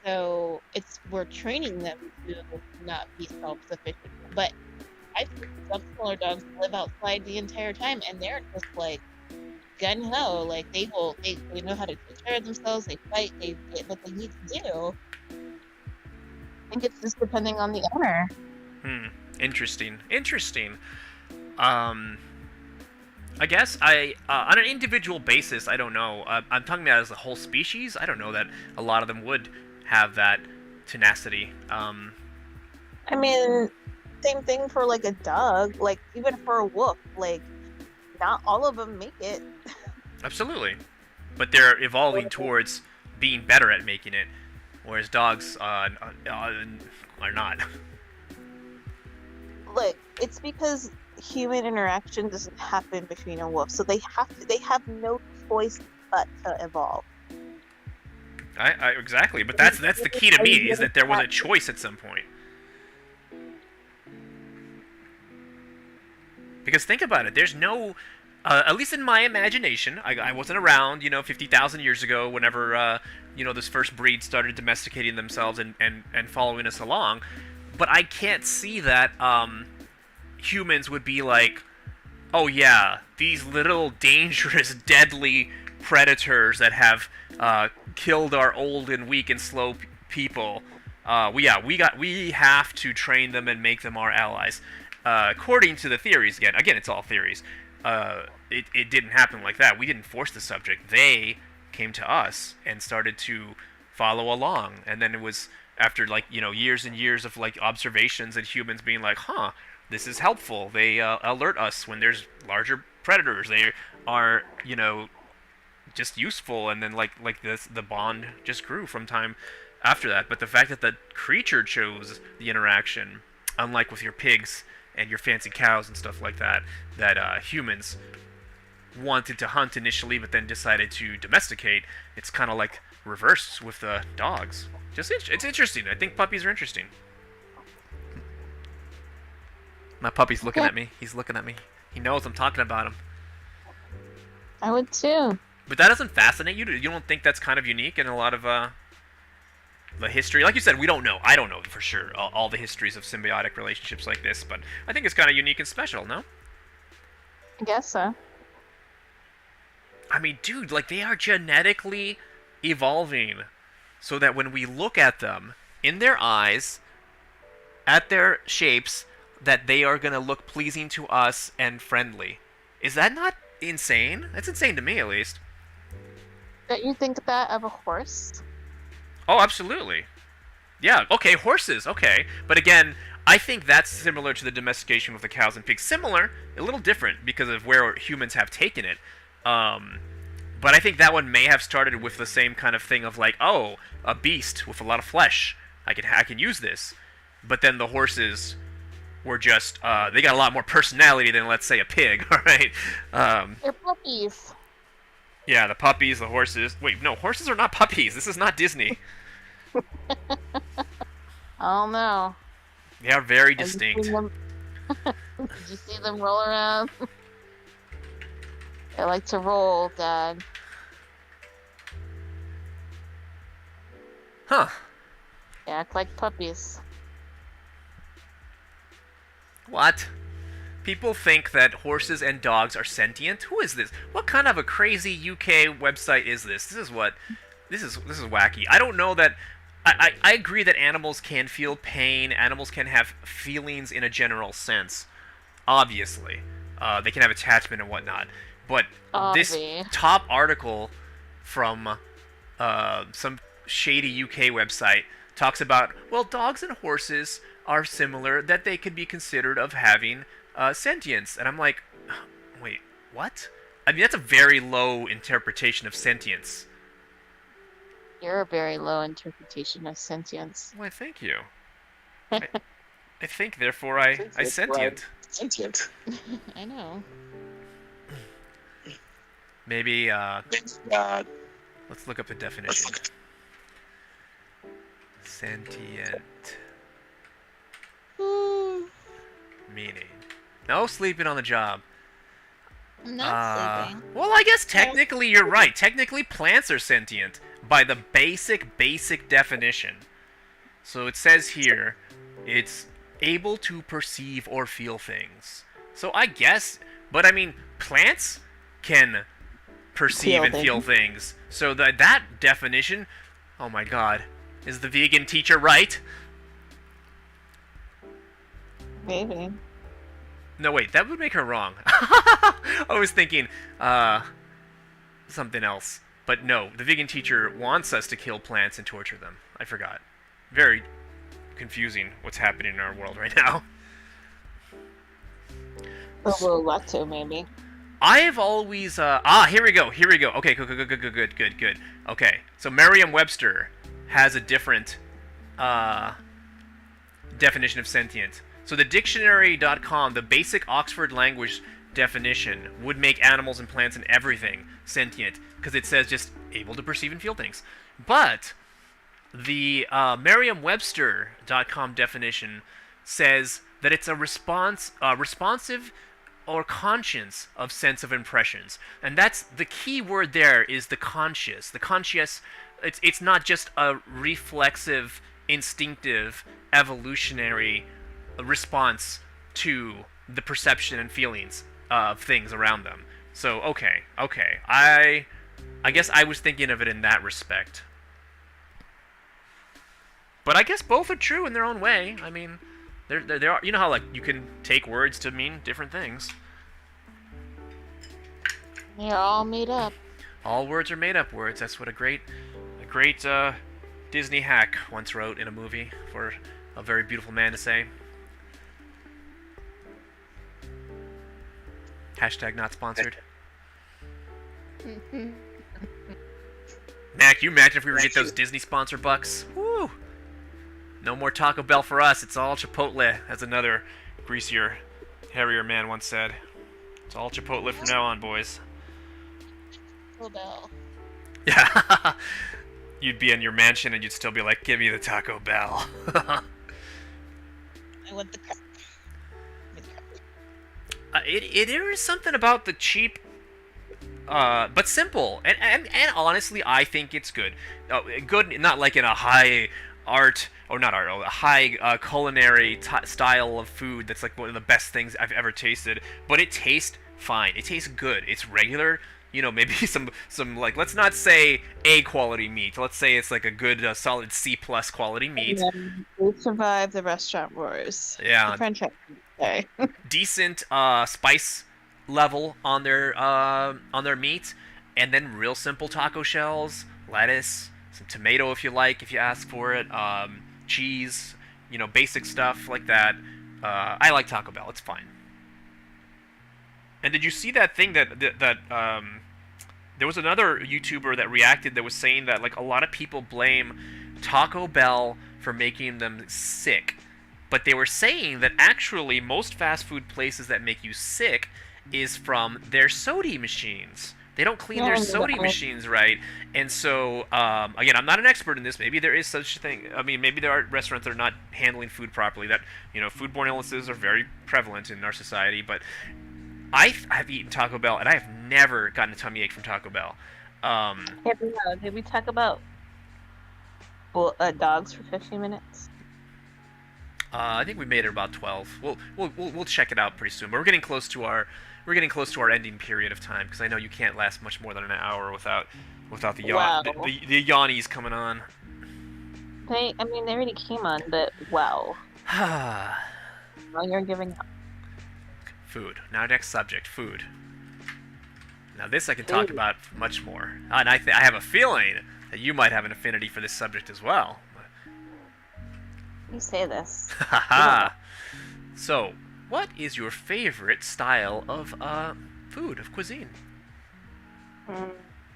So we're training them to not be self-sufficient. But I think some smaller dogs live outside the entire time, and they're just like gun ho. Like, they know how to take care of themselves. They fight. They get what they need to do. I think it's just depending on the owner. Interesting. I guess on an individual basis, I don't know. I'm talking about as a whole species. I don't know that a lot of them would have that tenacity. I mean, same thing for like a dog. Like, even for a wolf, like, not all of them make it. Absolutely, but they're evolving towards being better at making it, whereas dogs are not. Look, it's because human interaction doesn't happen between a wolf, so they have no choice but to evolve. Exactly, but that's the key to me, is that there was a choice at some point. Because think about it, there's no, at least in my imagination, I wasn't around, 50,000 years ago, whenever, this first breed started domesticating themselves and following us along, but I can't see that, humans would be like, oh yeah, these little dangerous, deadly predators that have killed our old and weak and slow people. We have to train them and make them our allies. According to the theories, again, it's all theories. It didn't happen like that. We didn't force the subject. They came to us and started to follow along, and then it was after years and years of observations and humans being like, huh, this is helpful. They alert us when there's larger predators. They are, just useful, and then the bond just grew from time after that. But the fact that the creature chose the interaction, unlike with your pigs and your fancy cows and stuff like that, that humans wanted to hunt initially, but then decided to domesticate, it's kind of like reversed with the dogs. It's interesting. I think puppies are interesting. My puppy's looking at me. He's looking at me. He knows I'm talking about him. I would too. But that doesn't fascinate you? You don't think that's kind of unique in a lot of the history? Like you said, we don't know. I don't know for sure all the histories of symbiotic relationships like this, but I think it's kind of unique and special, no? I guess so. I mean, dude, they are genetically evolving so that when we look at them, in their eyes, at their shapes, that they are going to look pleasing to us and friendly. Is that not insane? That's insane to me, at least. Don't you think that of a horse? Oh, absolutely. Yeah, okay, horses, okay. But again, I think that's similar to the domestication with the cows and pigs. Similar, a little different because of where humans have taken it. But I think that one may have started with the same kind of thing of like, oh, a beast with a lot of flesh. I can use this. But then the horses were just they got a lot more personality than, let's say, a pig. All right. They're puppies. Yeah, the puppies, the horses. Wait, no, horses are not puppies. This is not Disney. Oh no. They are very Have you distinct. seen them- Did you see them roll around? They like to roll, Dad. Huh. They act like puppies. What? People think that horses and dogs are sentient? Who is this? What kind of a crazy UK website is this? This is wacky. I don't know that I agree that animals can feel pain, animals can have feelings in a general sense. Obviously. They can have attachment and whatnot. But this Obvi. top article from some shady UK website talks about, well, dogs and horses are similar, that they could be considered of having sentience. And I'm like, wait, what? I mean, that's a very low interpretation of sentience. You're a very low interpretation of sentience. Why, thank you. I think, therefore, I sentient. Sentient. I know. Maybe, God. let's look up the definition. Sentient meaning. No sleeping on the job. I'm not sleeping. Well, I guess technically you're right. Technically, plants are sentient by the basic definition. So it says here, it's able to perceive or feel things. So I guess, but I mean, plants can perceive and feel things. So that definition, oh my god, is the vegan teacher right? Maybe. No, wait, that would make her wrong. I was thinking something else. But no, the vegan teacher wants us to kill plants and torture them. I forgot. Very confusing what's happening in our world right now. A little lacto, maybe. I have always here we go. Okay, good. Okay, so Merriam-Webster has a different definition of sentient. So the dictionary.com, the basic Oxford language definition, would make animals and plants and everything sentient, because it says just able to perceive and feel things. But the Merriam-Webster.com definition says that it's a responsive or conscience of sense of impressions. And that's the key word there, is the conscious. The conscious, it's not just a reflexive, instinctive, evolutionary response to the perception and feelings of things around them. So, okay. I guess I was thinking of it in that respect. But I guess both are true in their own way. I mean, there are, you know how, like, you can take words to mean different things. They're all made up. All words are made up words. That's what a great Disney hack once wrote in a movie for a very beautiful man to say. Hashtag not sponsored. Mac, you imagine if we were to get those Disney sponsor bucks? Woo! No more Taco Bell for us. It's all Chipotle, as another greasier, hairier man once said. It's all Chipotle from now on, boys. Taco Bell. Yeah. You'd be in your mansion and you'd still be like, give me the Taco Bell. I want the cup. There is something about the cheap, but simple, and honestly, I think it's good. Good, not like in a high art, or not art, a high culinary style of food that's like one of the best things I've ever tasted. But it tastes fine. It tastes good. It's regular. You know, maybe some like, let's not say A quality meat. Let's say it's like a good solid C+ quality meat. They survived the restaurant wars. Yeah. The franchise. Sorry. Decent spice level on their meat, and then real simple taco shells, lettuce, some tomato if you like, if you ask for it, cheese, you know, basic stuff like that. I like Taco Bell. It's fine. And did you see that thing that there there was another YouTuber that reacted that was saying that like a lot of people blame Taco Bell for making them sick, but they were saying that actually most fast food places that make you sick is from their soda machines. They don't clean their soda machines right, and so again, I'm not an expert in this. Maybe there is such a thing. I mean, maybe there are restaurants that are not handling food properly. That foodborne illnesses are very prevalent in our society. But I've eaten Taco Bell, and I have never gotten a tummy ache from Taco Bell. Did we talk about dogs for 15 minutes? I think we made it about 12. We'll check it out pretty soon. But we're getting close to our ending period of time, because I know you can't last much more than an hour without the the yawnies coming on. They already came on, but wow. Well, you're giving up. Food. Now, next subject, food. Now, this I can talk about much more, and I have a feeling that you might have an affinity for this subject as well. You say this. Haha. So, what is your favorite style of food, of cuisine?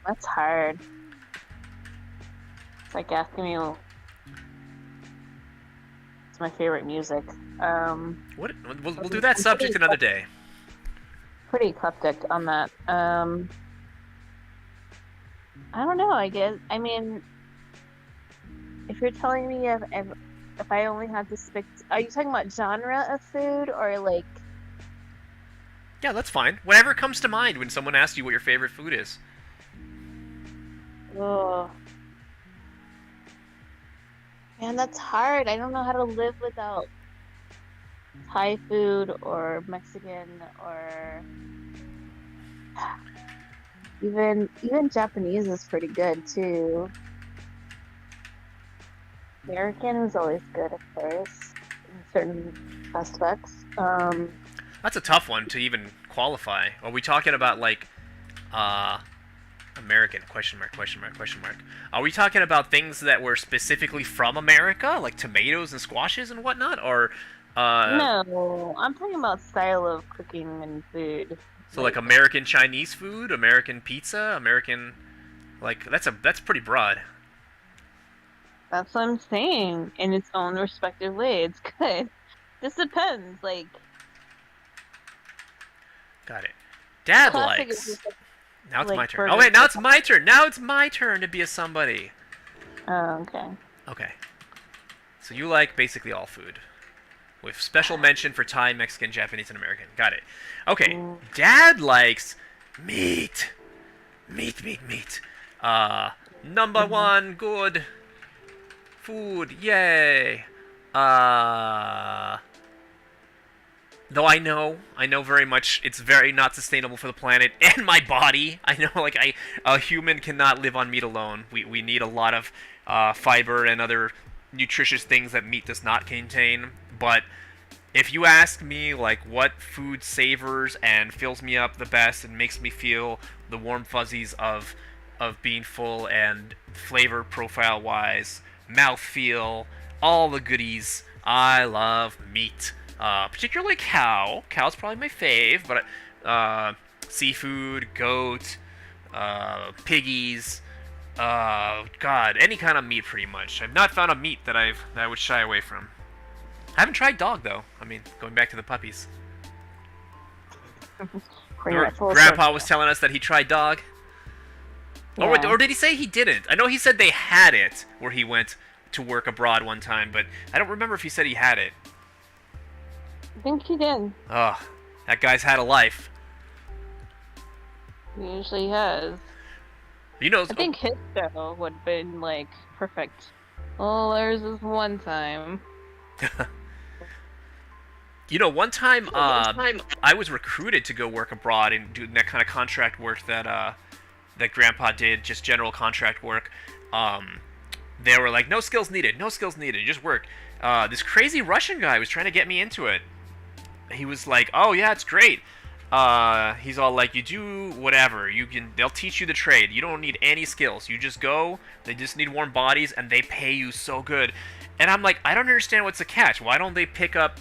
That's hard. It's like asking me what's my favorite music. What? We'll do that subject another day. Pretty eclectic on that. I don't know. I guess. I mean, if you're telling me if I only had to pick, are you talking about genre of food or like? Yeah, that's fine. Whatever comes to mind when someone asks you what your favorite food is. Oh. Man, that's hard. I don't know how to live without Thai food or Mexican or even Japanese is pretty good too. American is always good, of course, in certain aspects. That's a tough one to even qualify. Are we talking about like American ? Are we talking about things that were specifically from America, like tomatoes and squashes and whatnot, or? No, I'm talking about style of cooking and food. So like American Chinese food, American pizza, American, like that's pretty broad. That's what I'm saying. In its own respective way, it's good. This depends. Like. Got it. Dad Classic likes. is just Now it's like my turn. burger Oh wait, now it's my turn. Now it's my turn to be a somebody. Oh, okay. Okay. So you like basically all food, with special mention for Thai, Mexican, Japanese, and American. Got it. Okay. Dad likes meat. Meat. Number one, good food. Yay. Though I know very much it's very not sustainable for the planet and my body. I know, like, a human cannot live on meat alone. We need a lot of fiber and other nutritious things that meat does not contain. But if you ask me, like, what food savors and fills me up the best and makes me feel the warm fuzzies of being full and flavor profile-wise, mouthfeel, all the goodies, I love meat. Particularly cow. Cow's probably my fave, but seafood, goat, piggies, God, any kind of meat pretty much. I've not found a meat that I would shy away from. I haven't tried dog though. I mean, going back to the puppies. Grandpa was telling us that he tried dog. Yeah. Or did he say he didn't? I know he said they had it where he went to work abroad one time, but I don't remember if he said he had it. I think he did. Oh, that guy's had a life. He usually has. You know, I think his show would have been, like, perfect. Oh, there's this one time. You know, one time I was recruited to go work abroad and do that kind of contract work that Grandpa did, just general contract work. They were like, no skills needed, just work. This crazy Russian guy was trying to get me into it. He was like, oh yeah, it's great. He's all like, you do whatever, they'll teach you the trade. You don't need any skills. You just go, they just need warm bodies, and they pay you so good. And I'm like, I don't understand what's the catch. Why don't they pick up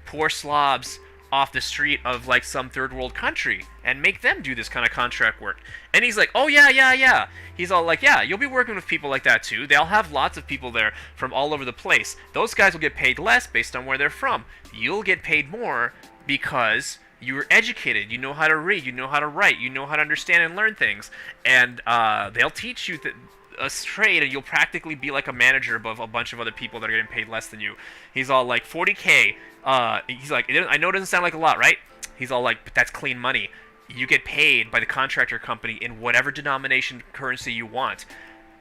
poor slobs off the street of like some third world country and make them do this kind of contract work. And he's like, oh yeah, yeah, yeah. He's all like, yeah, you'll be working with people like that too. They'll have lots of people there from all over the place. Those guys will get paid less based on where they're from. You'll get paid more because you're educated, you know how to read, you know how to write, you know how to understand and learn things. And they'll teach you a trade, and you'll practically be like a manager above a bunch of other people that are getting paid less than you. He's all like, 40K. He's like, I know it doesn't sound like a lot, right? He's all like, but that's clean money. You get paid by the contractor company in whatever denomination currency you want.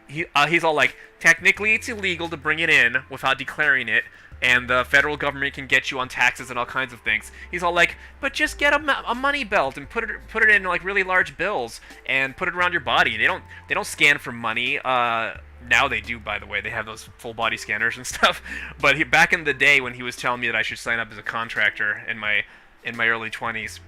He's all like, technically it's illegal to bring it in without declaring it, and the federal government can get you on taxes and all kinds of things. He's all like, but just get a money belt and put it in like really large bills and put it around your body. They don't scan for money. Now they do, by the way. They have those full body scanners and stuff. But back in the day when he was telling me that I should sign up as a contractor in my early 20s,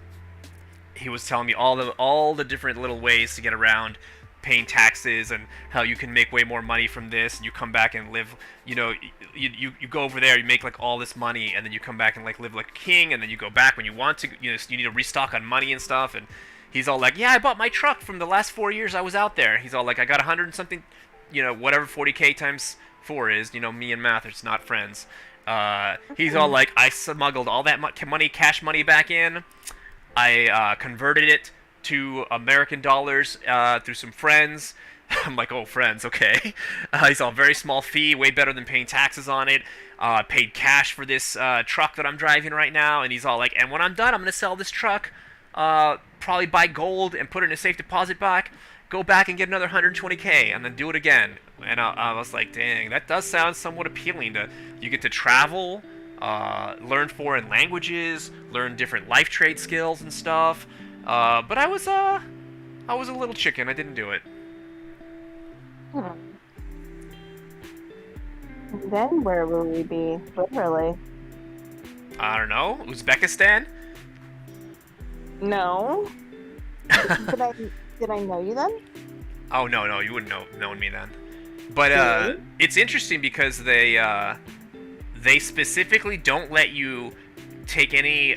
he was telling me all the different little ways to get around paying taxes and how you can make way more money from this, and you come back and live, you know, you go over there, you make like all this money, and then you come back and like live like a king, and then you go back when you want to, you know, you need to restock on money and stuff. And he's all like, yeah, I bought my truck from the last 4 years I was out there. He's all like, I got 100 and something, you know, whatever 40K times 4 is, you know, me and math, it's not friends. He's all like, I smuggled all that money, cash money back in. I converted it to American dollars through some friends. I'm like, oh, friends, okay. He's all, very small fee, way better than paying taxes on it. Paid cash for this truck that I'm driving right now. And he's all like, and when I'm done, I'm going to sell this truck, probably buy gold and put it in a safe deposit box, go back and get another 120K, and then do it again. And I was like, dang, that does sound somewhat appealing. You get to travel, learn foreign languages, learn different life trade skills and stuff. But I was a little chicken. I didn't do it. Then where will we be? Literally. I don't know. Uzbekistan? No. Did I know you then? Oh, no, you wouldn't known me then. But Really? it's interesting because they specifically don't let you take any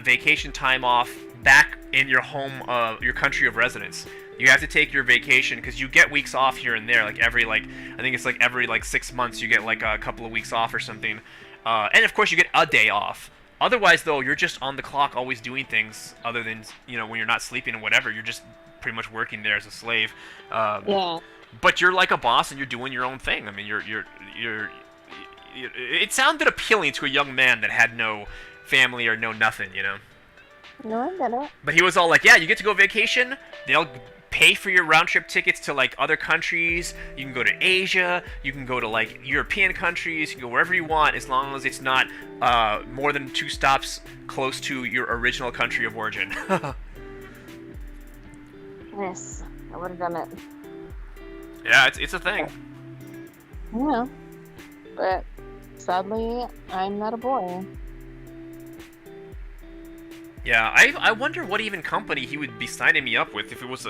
vacation time off back in your home, your country of residence. You have to take your vacation because you get weeks off here and there, like I think it's like every 6 months you get like a couple of weeks off or something, and of course you get a day off. Otherwise, though, you're just on the clock, always doing things other than, you know, when you're not sleeping and whatever. You're just pretty much working there as a slave. Yeah. But you're like a boss and you're doing your own thing. I mean, it sounded appealing to a young man that had no family or no nothing, you know. No, I get it. But he was all like, yeah, you get to go vacation. They'll pay for your round trip tickets to like other countries. You can go to Asia. You can go to like European countries. You can go wherever you want, as long as it's not more than 2 stops close to your original country of origin. Yes, I would have done it. Yeah, it's a thing. Yeah. But sadly, I'm not a boy. Yeah, I wonder what even company he would be signing me up with if it was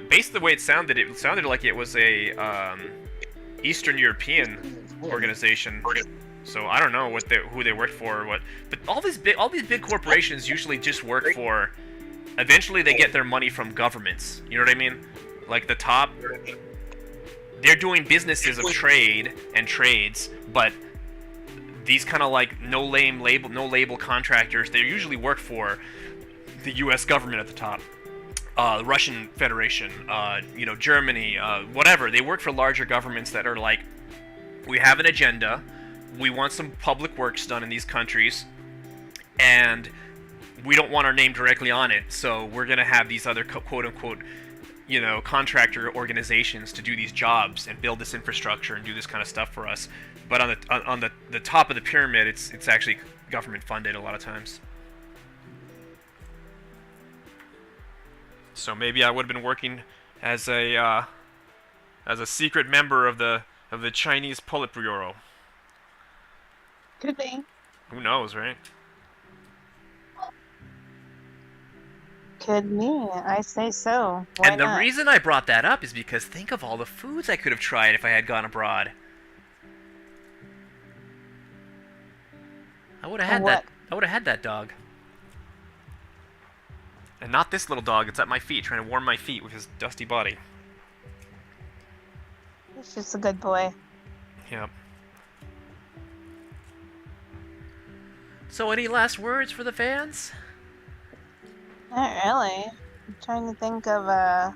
based the way it sounded like it was a Eastern European organization. So I don't know who they worked for or what. But all these big corporations usually just work for. Eventually, they get their money from governments. You know what I mean? Like the top, they're doing businesses of trade and trades, but these kind of like no label contractors, they usually work for the U.S. government at the top, the Russian Federation, you know, Germany, whatever. They work for larger governments that are like, we have an agenda, we want some public works done in these countries, and we don't want our name directly on it, so we're gonna have these other quote-unquote, you know, contractor organizations to do these jobs and build this infrastructure and do this kind of stuff for us. But on the top of the pyramid, it's actually government funded a lot of times. So maybe I would have been working as a secret member of the Chinese Politburo. Could be. Who knows, right? Could be. I say so. Why And the not? reason I brought that up is because think of all the foods I could have tried if I had gone abroad. I would have had What? that. I would have had that dog. And not this little dog that's at my feet, trying to warm my feet with his dusty body. He's just a good boy. Yep. So, any last words for the fans? Not really. I'm trying to think of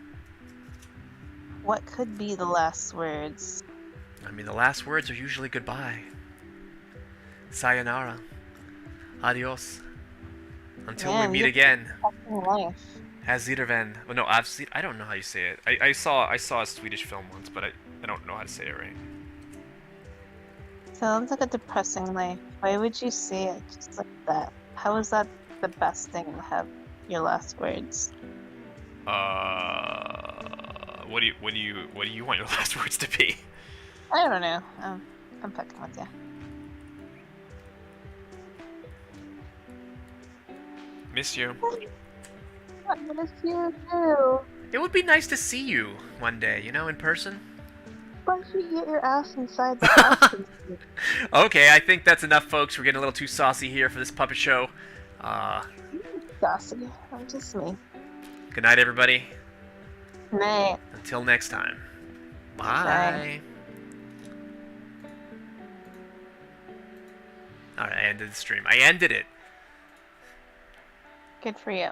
what could be the last words. I mean, the last words are usually goodbye. Sayonara. Adios. Until Man, we meet you're again. fucking life. Has Wiedersehen. Well, no, I don't know how you say it. I saw a Swedish film once, but I don't know how to say it right. Sounds like a depressing life. Why would you say it just like that? How is that the best thing to have your last words? What do you want your last words to be? I don't know. I'm fucking with you. Miss you. I miss you too. It would be nice to see you one day, you know, in person. Why don't you get your ass inside the house? Okay, I think that's enough, folks. We're getting a little too saucy here for this puppet show. Saucy. I'm just me. Good night, everybody. Night. Until next time. Bye. Bye. Alright, I ended the stream. I ended it. Good for you.